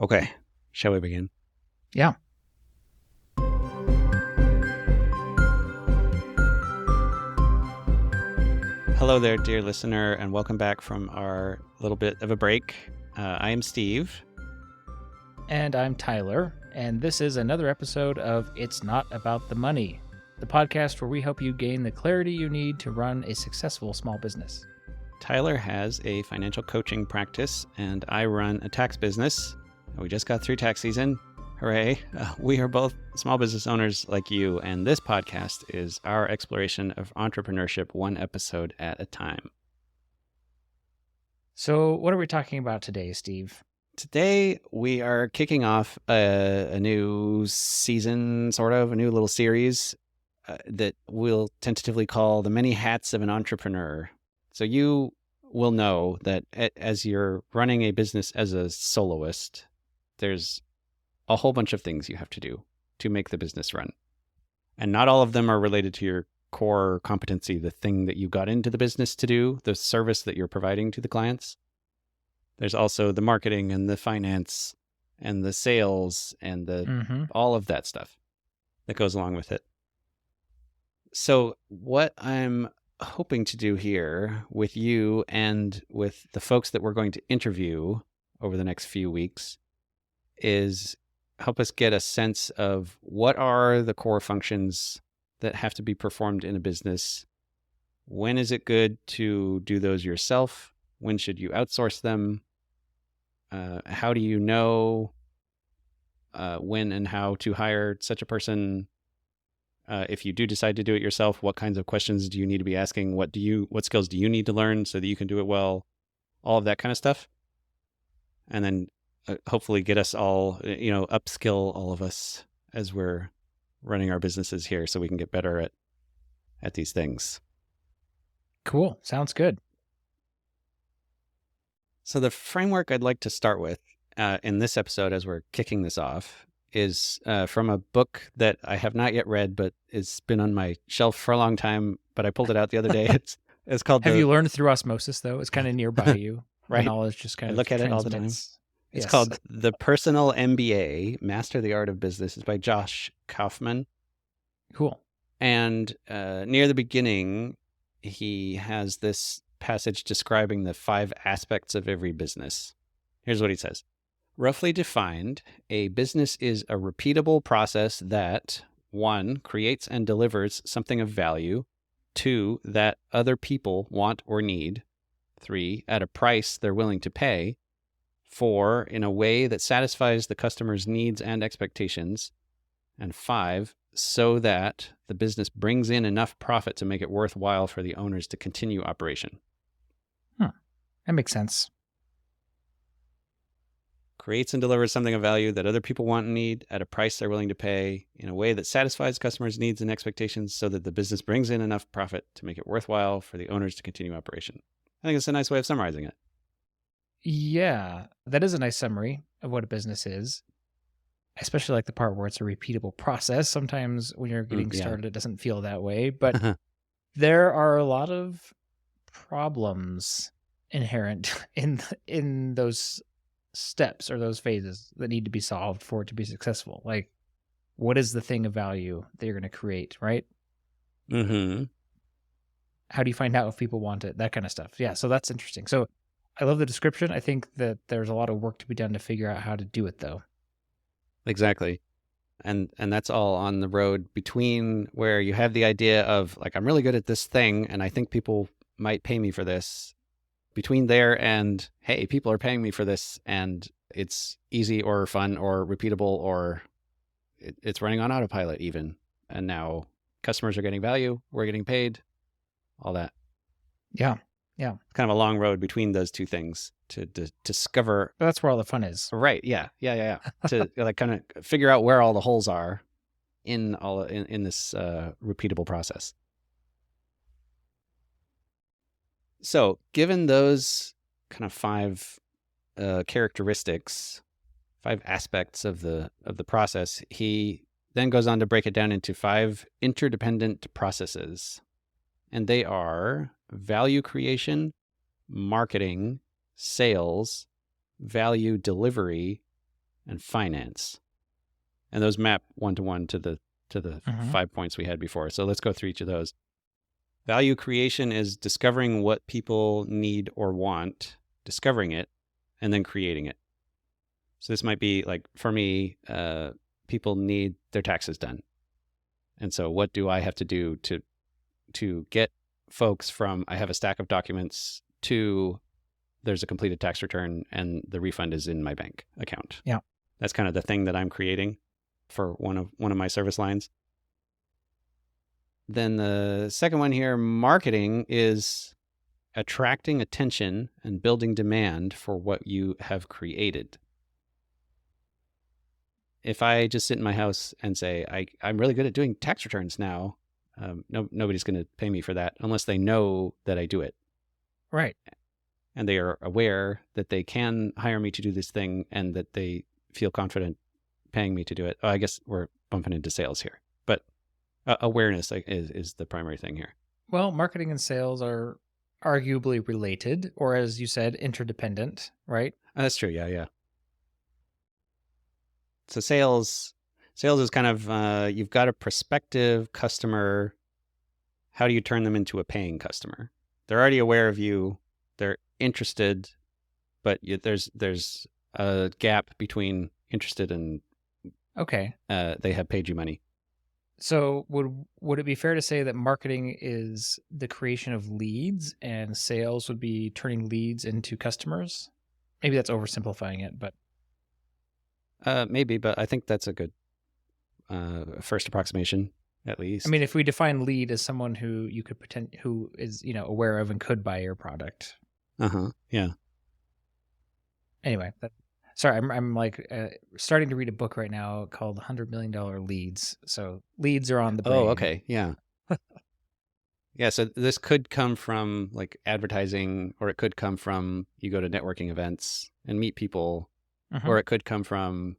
Okay, shall we begin? Yeah. Hello there, dear listener, and welcome back from our little bit of a break. I am Steve. And I'm Tyler, and this is another episode of It's Not About the Money, the podcast where we help you gain the clarity you need to run a successful small business. Tyler has a financial coaching practice, and I run a tax business. We just got through tax season. Hooray. We are both small business owners like you, and this podcast is our exploration of entrepreneurship one episode at a time. So what are we talking about today, Steve? Today, we are kicking off a new season, sort of, a new little series that we'll tentatively call The Many Hats of an Entrepreneur. So you will know that as you're running a business as a soloist, there's a whole bunch of things you have to do to make the business run. And not all of them are related to your core competency, the thing that you got into the business to do, the service that you're providing to the clients. There's also the marketing and the finance and the sales and all of that stuff that goes along with it. So what I'm hoping to do here with you and with the folks that we're going to interview over the next few weeks is help us get a sense of what are the core functions that have to be performed in a business. When is it good to do those yourself? When should you outsource them? How do you know when and how to hire such a person? If you do decide to do it yourself, what kinds of questions do you need to be asking? What skills do you need to learn so that you can do it well? All of that kind of stuff. And then hopefully get us all, upskill all of us as we're running our businesses here so we can get better at these things. Cool. Sounds good. So the framework I'd like to start with in this episode as we're kicking this off is from a book that I have not yet read, but it's been on my shelf for a long time, but I pulled it out the other day. It's called Have you learned through osmosis, though? It's kind of nearby you. Right. The knowledge just kind I of look at it all the time. transmits. It's Yes. called The Personal MBA, Master the Art of Business. It's by Josh Kaufman. Cool. And near the beginning, he has this passage describing the 5 aspects of every business. Here's what he says. Roughly defined, a business is a repeatable process that 1, creates and delivers something of value, 2, that other people want or need, 3, at a price they're willing to pay, 4, in a way that satisfies the customer's needs and expectations, and 5, so that the business brings in enough profit to make it worthwhile for the owners to continue operation. That makes sense. Creates and delivers something of value that other people want and need at a price they're willing to pay in a way that satisfies customers' needs and expectations so that the business brings in enough profit to make it worthwhile for the owners to continue operation. I think it's a nice way of summarizing it. Yeah, that is a nice summary of what a business is. I especially like the part where it's a repeatable process. Sometimes when you're getting started, it doesn't feel that way, but there are a lot of problems inherent in those steps or those phases that need to be solved for it to be successful. Like, what is the thing of value that you're going to create, right? Mm-hmm. How do you find out if people want it? That kind of stuff. Yeah, so that's interesting. So I love the description. I think that there's a lot of work to be done to figure out how to do it, though. Exactly. And that's all on the road between where you have the idea of, like, I'm really good at this thing, and I think people might pay me for this. Between there and, hey, people are paying me for this, and it's easy or fun or repeatable, or it's running on autopilot even. And now customers are getting value, we're getting paid, all that. Yeah. It's kind of a long road between those two things to discover. But that's where all the fun is. Right. Yeah. To like kind of figure out where all the holes are in this repeatable process. So, given those kind of 5 characteristics, 5 aspects of the process, he then goes on to break it down into 5 interdependent processes. And they are value creation, marketing, sales, value delivery, and finance. And those map one-to-one to the 5 points we had before. So let's go through each of those. Value creation is discovering what people need or want, discovering it, and then creating it. So this might be like, for me, people need their taxes done. And so what do I have to do to get folks from I have a stack of documents to there's a completed tax return and the refund is in my bank account? Yeah. That's kind of the thing that I'm creating for one of my service lines. Then the second one here, marketing, is attracting attention and building demand for what you have created. If I just sit in my house and say, I'm really good at doing tax returns now, nobody's going to pay me for that unless they know that I do it. Right. And they are aware that they can hire me to do this thing and that they feel confident paying me to do it. Oh, I guess we're bumping into sales here, but awareness is the primary thing here. Well, marketing and sales are arguably related, or as you said, interdependent, right? That's true. Yeah. So sales is kind of, you've got a prospective customer. How do you turn them into a paying customer? They're already aware of you. They're interested, but there's a gap between interested and okay. They have paid you money. So would it be fair to say that marketing is the creation of leads and sales would be turning leads into customers? Maybe that's oversimplifying it, but maybe, but I think that's a good first approximation, at least. I mean, if we define lead as someone who you could who is, aware of and could buy your product. Yeah. Anyway, sorry, I'm like starting to read a book right now called $100 Million Leads. So leads are on the brain. Oh, okay. Yeah. Yeah. So this could come from like advertising, or it could come from you go to networking events and meet people, or it could come from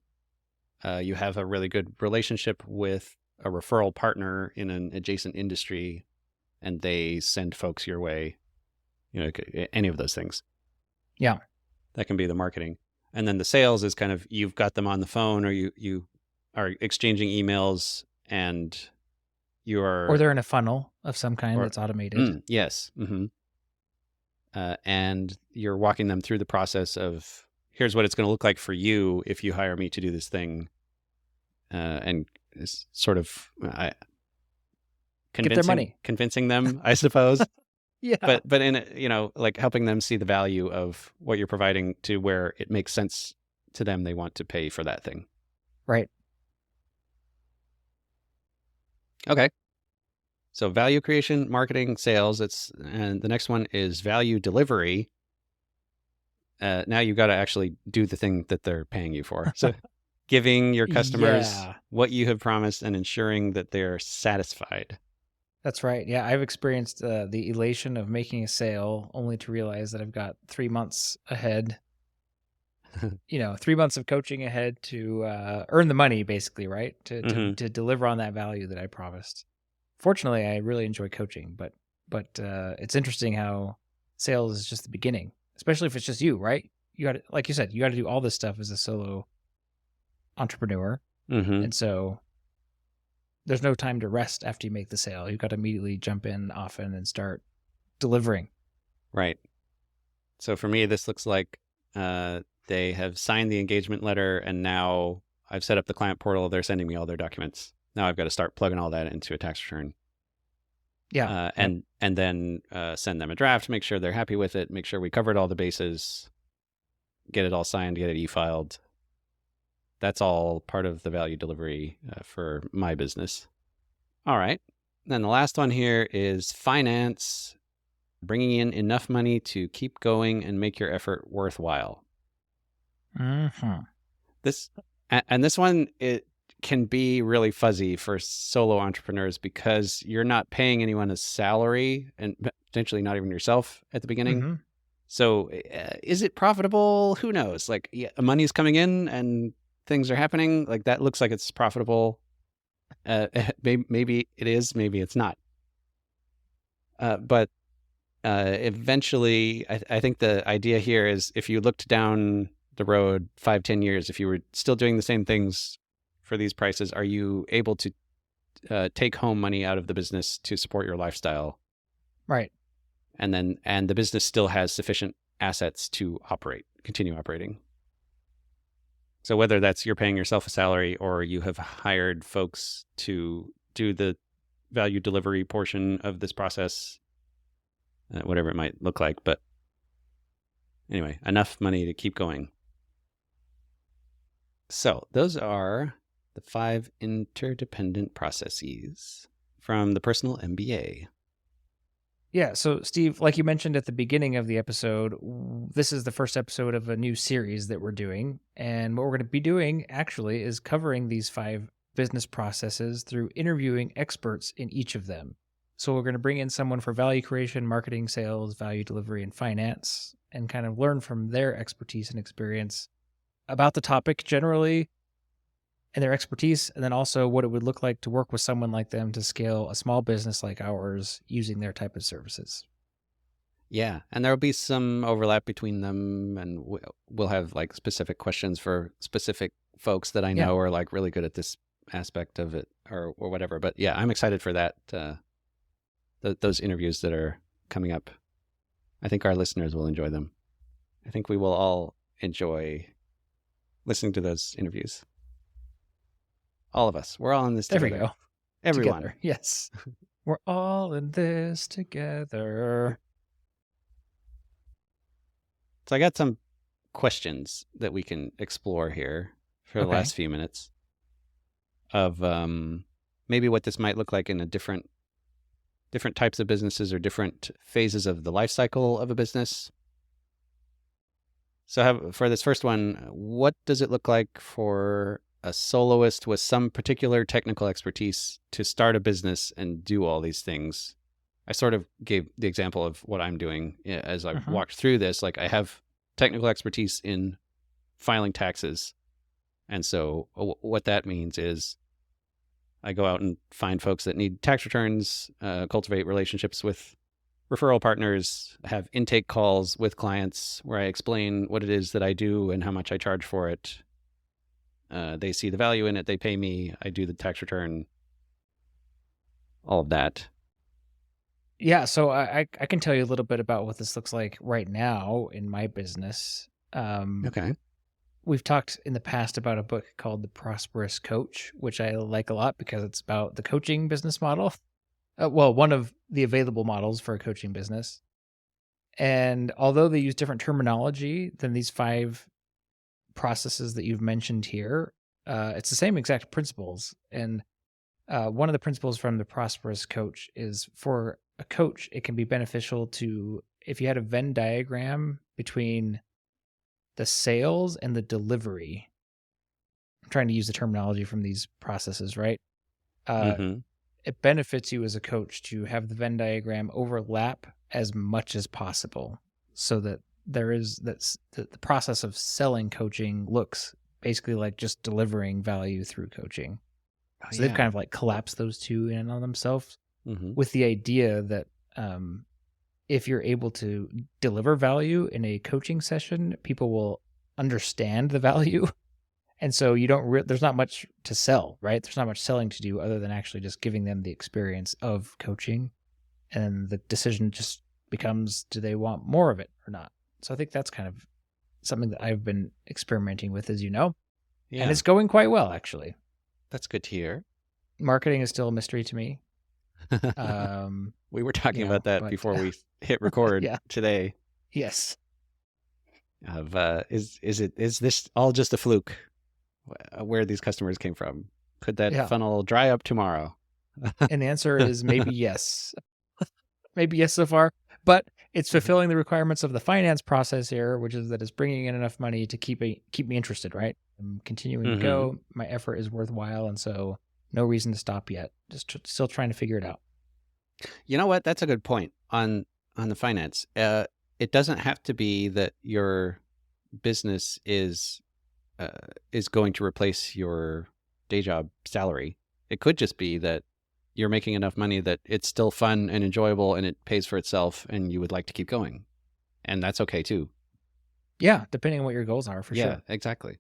you have a really good relationship with a referral partner in an adjacent industry and they send folks your way, any of those things. Yeah. That can be the marketing. And then the sales is kind of, you've got them on the phone or you are exchanging emails and or they're in a funnel of some kind that's automated. Yes. Mm-hmm. And you're walking them through the process of, here's what it's going to look like for you if you hire me to do this thing. And it's sort of get their money. Convincing them, I suppose. Yeah. But in like helping them see the value of what you're providing to where it makes sense to them, they want to pay for that thing. Right. Okay. So value creation, marketing, sales, and the next one is value delivery. Now you've got to actually do the thing that they're paying you for. So giving your customers what you have promised and ensuring that they're satisfied. That's right. Yeah, I've experienced the elation of making a sale only to realize that I've got 3 months ahead, 3 months of coaching ahead to earn the money, basically, right? To deliver on that value that I promised. Fortunately, I really enjoy coaching, but it's interesting how sales is just the beginning, especially if it's just you, right? You got to, like you said, you got to do all this stuff as a solo entrepreneur. And so there's no time to rest after you make the sale. You've got to immediately jump in often and start delivering. Right. So for me, this looks like they have signed the engagement letter and now I've set up the client portal. They're sending me all their documents. Now I've got to start plugging all that into a tax return. Yeah. And then send them a draft, make sure they're happy with it, make sure we covered all the bases, get it all signed, get it e-filed. That's all part of the value delivery for my business. All right. Then the last one here is finance, bringing in enough money to keep going and make your effort worthwhile. This one, it can be really fuzzy for solo entrepreneurs because you're not paying anyone a salary and potentially not even yourself at the beginning. So is it profitable? Who knows? Like money's coming in and things are happening. Like that looks like it's profitable. Maybe it is, maybe it's not. But eventually, I think the idea here is if you looked down the road 5-10 years, if you were still doing the same things for these prices, are you able to take home money out of the business to support your lifestyle? Right. And the business still has sufficient assets to continue operating. So whether that's you're paying yourself a salary or you have hired folks to do the value delivery portion of this process, whatever it might look like. But anyway, enough money to keep going. So those are the 5 interdependent processes from the Personal MBA. Yeah. So, Steve, like you mentioned at the beginning of the episode, this is the first episode of a new series that we're doing. And what we're going to be doing actually is covering these 5 business processes through interviewing experts in each of them. So we're going to bring in someone for value creation, marketing, sales, value delivery, and finance, and kind of learn from their expertise and experience about the topic generally and their expertise, and then also what it would look like to work with someone like them to scale a small business like ours using their type of services. Yeah, and there'll be some overlap between them, and we'll have like specific questions for specific folks that I know are like really good at this aspect of it or whatever. But yeah, I'm excited for that. Those interviews that are coming up. I think our listeners will enjoy them. I think we will all enjoy listening to those interviews. All of us. We're all in this together. There we go. Everyone. Together. Yes. We're all in this together. So I got some questions that we can explore here for the last few minutes of maybe what this might look like in a different types of businesses or different phases of the life cycle of a business. So for this first one, what does it look like for a soloist with some particular technical expertise to start a business and do all these things? I sort of gave the example of what I'm doing as I walked through this. Like I have technical expertise in filing taxes. And so what that means is I go out and find folks that need tax returns, cultivate relationships with referral partners, have intake calls with clients where I explain what it is that I do and how much I charge for it. They see the value in it. They pay me. I do the tax return, all of that. Yeah, so I can tell you a little bit about what this looks like right now in my business. Okay. We've talked in the past about a book called The Prosperous Coach, which I like a lot because it's about the coaching business model. One of the available models for a coaching business. And although they use different terminology than these 5 processes that you've mentioned here, it's the same exact principles. And one of the principles from The Prosperous Coach is for a coach, it can be beneficial to, if you had a Venn diagram between the sales and the delivery. I'm trying to use the terminology from these processes, right? It benefits you as a coach to have the Venn diagram overlap as much as possible so that the process of selling coaching looks basically like just delivering value through coaching. So they've kind of like collapsed those two in and on themselves with the idea that if you're able to deliver value in a coaching session, people will understand the value. And so you don't there's not much to sell, right? There's not much selling to do other than actually just giving them the experience of coaching. And the decision just becomes, do they want more of it or not? So I think that's kind of something that I've been experimenting with, as you know. Yeah. And it's going quite well, actually. That's good to hear. Marketing is still a mystery to me. We were talking about that before we hit record today. Yes. Is this all just a fluke? Where these customers came from? Could that funnel dry up tomorrow? And the answer is maybe yes. Maybe yes so far, but it's fulfilling the requirements of the finance process here, which is that it's bringing in enough money to keep me interested, right? I'm continuing to go. My effort is worthwhile, and so no reason to stop yet. Just still trying to figure it out. You know what? That's a good point on the finance. It doesn't have to be that your business is going to replace your day job salary. It could just be that you're making enough money that it's still fun and enjoyable and it pays for itself and you would like to keep going. And that's okay too. Yeah, depending on what your goals are, for Yeah, sure. exactly.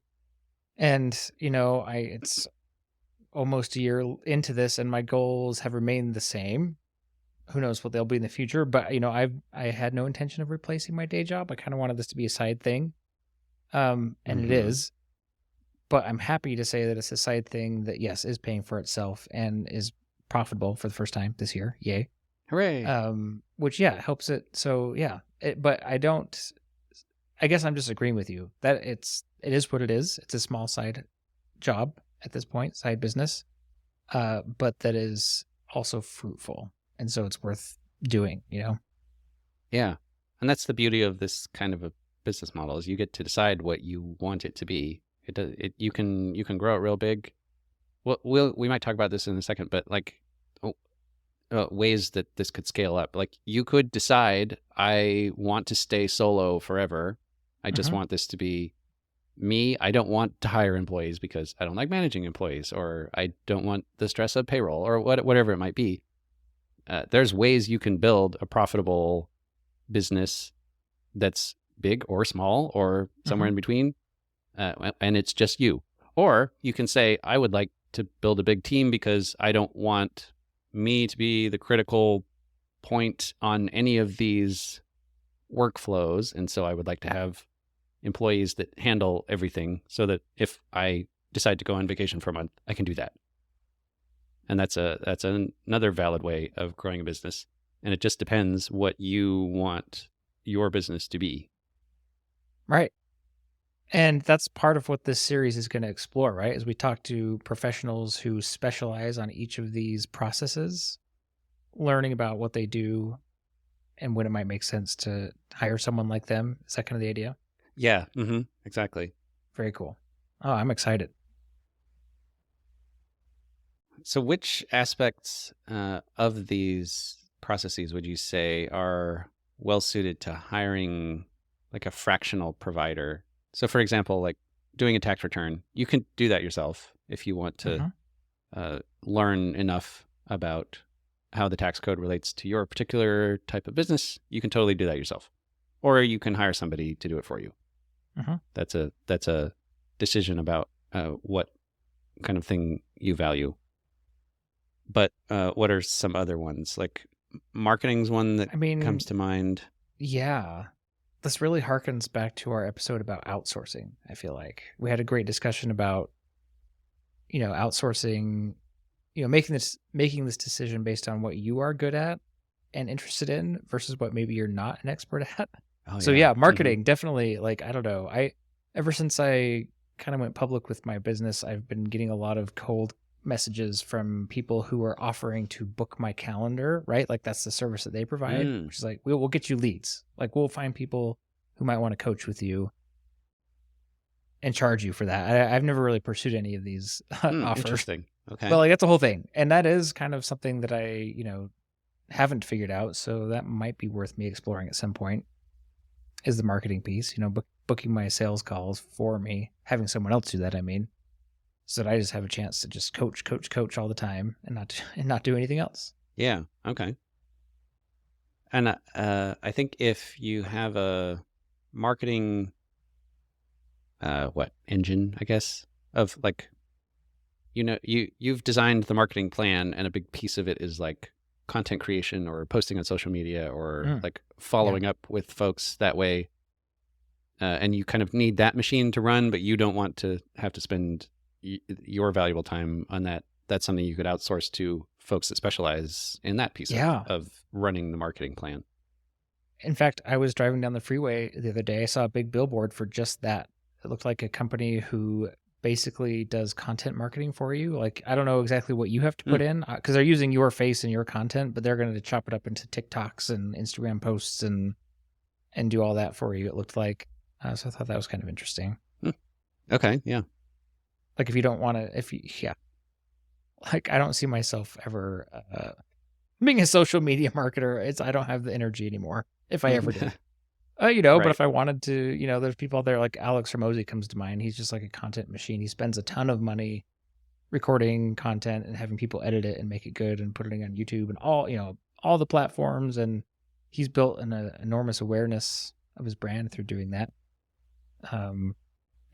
And, it's almost a year into this and my goals have remained the same. Who knows what they'll be in the future, but I had no intention of replacing my day job. I kind of wanted this to be a side thing. And it Mm-hmm. is, but I'm happy to say that it's a side thing that yes, is paying for itself and is profitable for the first time this year. Yay. Hooray. Which helps it. So but I guess I'm just agreeing with you that it is what it is. It's a small side job at this point, side business. But that is also fruitful. And so it's worth doing, Yeah. And that's the beauty of this kind of a business model is you get to decide what you want it to be. You can grow it real big. Well, we might talk about this in a second, but like ways that this could scale up. Like you could decide, I want to stay solo forever. I just want this to be me. I don't want to hire employees because I don't like managing employees, or I don't want the stress of payroll, or whatever it might be. There's ways you can build a profitable business that's big or small or somewhere in between, and it's just you. Or you can say, I would like to build a big team because I don't want me to be the critical point on any of these workflows. And so I would like to have employees that handle everything so that if I decide to go on vacation for a month, I can do that. And that's another valid way of growing a business. And it just depends what you want your business to be. Right. And that's part of what this series is going to explore, right? As we talk to professionals who specialize on each of these processes, learning about what they do and when it might make sense to hire someone like them. Is that kind of the idea? Yeah, exactly. Very cool. Oh, I'm excited. So which aspects of these processes would you say are well suited to hiring like a fractional provider? So for example, like doing a tax return, you can do that yourself if you want to learn enough about how the tax code relates to your particular type of business. You can totally do that yourself, or you can hire somebody to do it for you. That's a decision about what kind of thing you value. But what are some other ones? Like marketing's one that comes to mind. Yeah. This really harkens back to our episode about outsourcing. I feel like we had a great discussion about, outsourcing, making this decision based on what you are good at and interested in versus what maybe you're not an expert at. Oh, so marketing definitely, like, I don't know. Ever since I kind of went public with my business, I've been getting a lot of cold messages from people who are offering to book my calendar, right? Like that's the service that they provide, which is like, we'll get you leads. Like we'll find people who might want to coach with you and charge you for that. I've never really pursued any of these offers. Interesting. Okay. But like that's the whole thing. And that is kind of something that I, haven't figured out. So that might be worth me exploring at some point is the marketing piece, booking my sales calls for me, having someone else do that. I mean, so that I just have a chance to just coach all the time and not do anything else. Yeah. Okay. And I think if you have a marketing, engine, I guess, of like, you've designed the marketing plan, and a big piece of it is like content creation or posting on social media or like following up with folks that way. And you kind of need that machine to run, but you don't want to have to spend your valuable time on that. That's something you could outsource to folks that specialize in that piece of running the marketing plan. In fact, I was driving down the freeway the other day. I saw a big billboard for just that. It looked like a company who basically does content marketing for you. Like, I don't know exactly what you have to put in because they're using your face and your content, but they're going to chop it up into TikToks and Instagram posts and do all that for you. It looked like, so I thought that was kind of interesting. Okay. Yeah. Like if you don't want to, like I don't see myself ever being a social media marketer. I don't have the energy anymore if I ever did. Right. But if I wanted to, there's people out there like Alex Hormozy comes to mind. He's just like a content machine. He spends a ton of money recording content and having people edit it and make it good and putting it on YouTube and all the platforms. And he's built an enormous awareness of his brand through doing that. And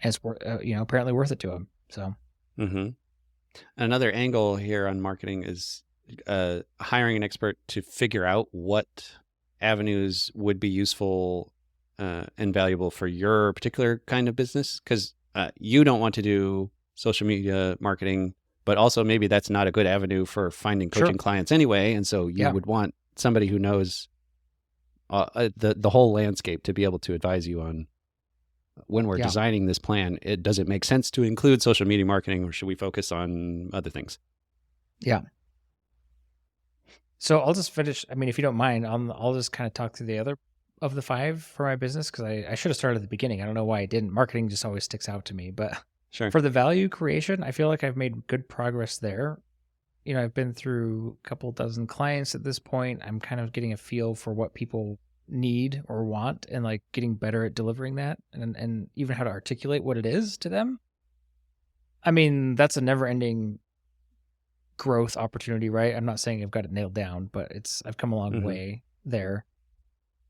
it's apparently worth it to them. So Another angle here on marketing is hiring an expert to figure out what avenues would be useful and valuable for your particular kind of business, because you don't want to do social media marketing, but also maybe that's not a good avenue for finding coaching clients anyway, and so you would want somebody who knows the whole landscape to be able to advise you on, when we're designing this plan, does it make sense to include social media marketing, or should we focus on other things? Yeah. So I'll just finish. I mean, if you don't mind, I'll just kind of talk through the other of the 5 for my business, because I should have started at the beginning. I don't know why I didn't. Marketing just always sticks out to me. But for the value creation, I feel like I've made good progress there. I've been through a couple dozen clients at this point. I'm kind of getting a feel for what people need or want, and like getting better at delivering that, and even how to articulate what it is to them. I mean, that's a never-ending growth opportunity, right? I'm not saying I've got it nailed down, but I've come a long way there.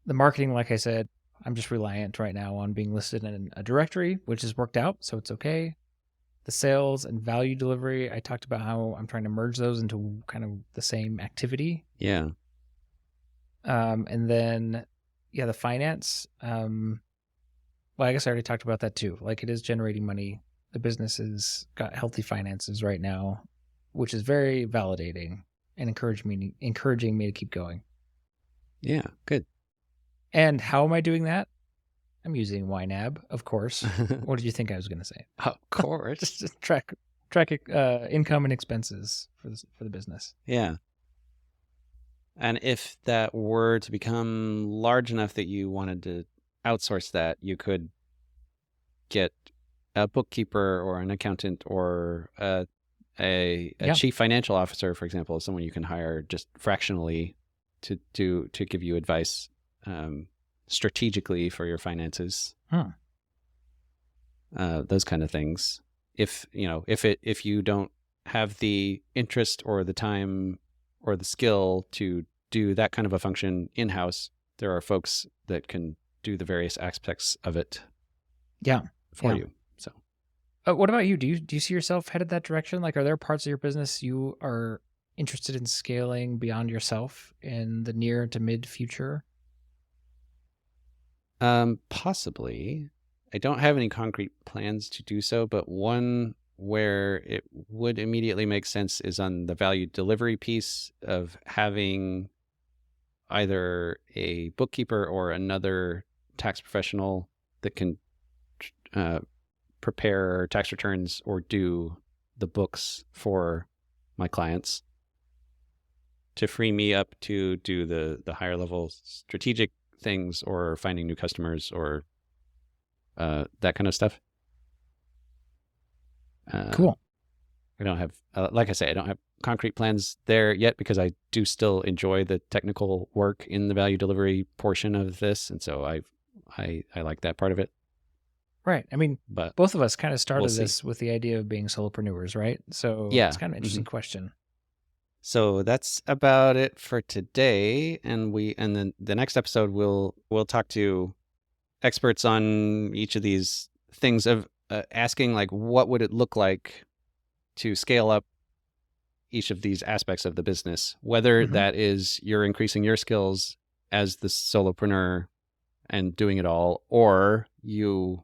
The marketing, like I said, I'm just reliant right now on being listed in a directory, which has worked out, so it's okay. The sales and value delivery, I talked about how I'm trying to merge those into kind of the same activity. Yeah. And then, the finance. Well, I guess I already talked about that too. Like, it is generating money. The business has got healthy finances right now, which is very validating and encouraging me to keep going. Yeah, good. And how am I doing that? I'm using YNAB, of course. What did you think I was going to say? Of course. Just track income and expenses for the business. Yeah. And if that were to become large enough that you wanted to outsource that, you could get a bookkeeper or an accountant or a chief financial officer, for example, someone you can hire just fractionally to give you advice strategically for your finances. Those kind of things. If you don't have the interest or the time or the skill to do that kind of a function in-house, there are folks that can do the various aspects of it for you. So what about you? Do you see yourself headed that direction? Like, are there parts of your business you are interested in scaling beyond yourself in the near to mid future? Possibly. I don't have any concrete plans to do so, but one where it would immediately make sense is on the value delivery piece of having either a bookkeeper or another tax professional that can prepare tax returns or do the books for my clients, to free me up to do the higher level strategic things or finding new customers or that kind of stuff. Cool. I don't have, like I say, I don't have concrete plans there yet, because I do still enjoy the technical work in the value delivery portion of this, and so I like that part of it. Right. I mean, but both of us kind of started this with the idea of being solopreneurs, right? So it's kind of an interesting question. So that's about it for today, and then the next episode we'll talk to experts on each of these things of asking, like, what would it look like to scale up each of these aspects of the business, whether that is you're increasing your skills as the solopreneur and doing it all, or you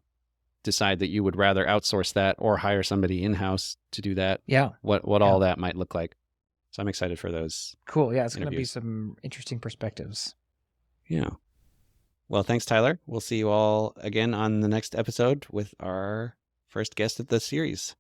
decide that you would rather outsource that or hire somebody in-house to do that. What all that might look like. So I'm excited for those. Cool. Yeah, it's going to be some interesting perspectives. Yeah. Well, thanks, Tyler. We'll see you all again on the next episode with our first guest of the series.